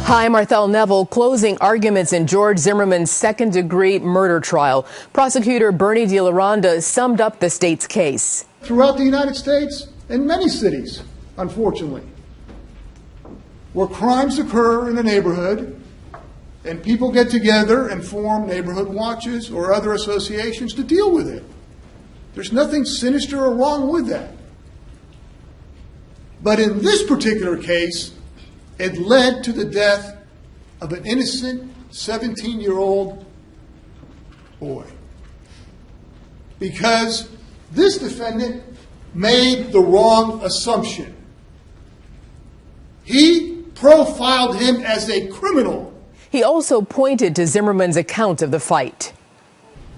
Hi, I'm Marthel Neville. Closing arguments in George Zimmerman's second-degree murder trial. Prosecutor Bernie DeLaronda summed up the state's case. Throughout the United States and many cities, unfortunately, where crimes occur in a neighborhood and people get together and form neighborhood watches or other associations to deal with it. There's nothing sinister or wrong with that. But in this particular case, it led to the death of an innocent 17-year-old boy. Because this defendant made the wrong assumption. He profiled him as a criminal. He also pointed to Zimmerman's account of the fight.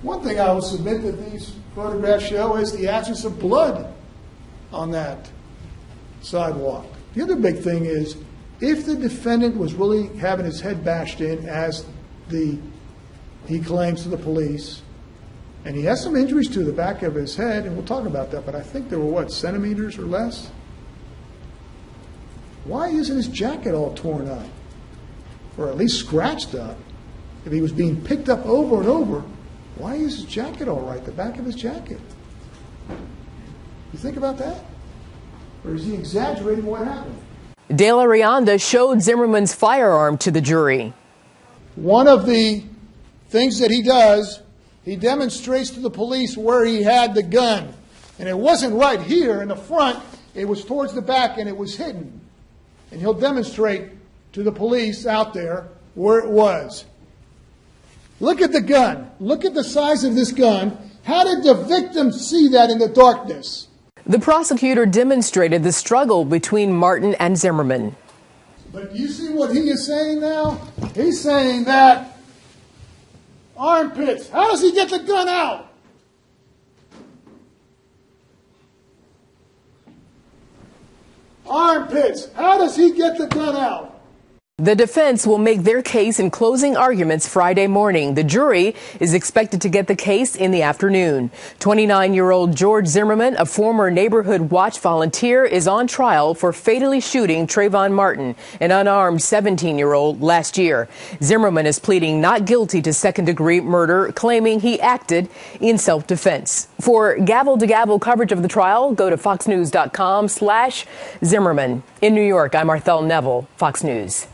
One thing I will submit that these photographs show is the absence of blood on that sidewalk. The other big thing is, if the defendant was really having his head bashed in, as he claims to the police, and he has some injuries to the back of his head, and we'll talk about that, but I think they were, what, centimeters or less? Why isn't his jacket all torn up? Or at least scratched up? If he was being picked up over and over, why is his jacket all right, the back of his jacket? You think about that? Or is he exaggerating what happened? DeLaronda showed Zimmerman's firearm to the jury. One of the things that he does, he demonstrates to the police where he had the gun. And it wasn't right here in the front, it was towards the back and it was hidden. And he'll demonstrate to the police out there where it was. Look at the gun. Look at the size of this gun. How did the victim see that in the darkness? The prosecutor demonstrated the struggle between Martin and Zimmerman. But you see what he is saying now? He's saying that armpits. How does he get the gun out? Armpits. How does he get the gun out? The defense will make their case in closing arguments Friday morning. The jury is expected to get the case in the afternoon. 29-year-old George Zimmerman, a former neighborhood watch volunteer, is on trial for fatally shooting Trayvon Martin, an unarmed 17-year-old, last year. Zimmerman is pleading not guilty to second-degree murder, claiming he acted in self-defense. For gavel-to-gavel coverage of the trial, go to foxnews.com/Zimmerman. In New York, I'm Marthel Neville, Fox News.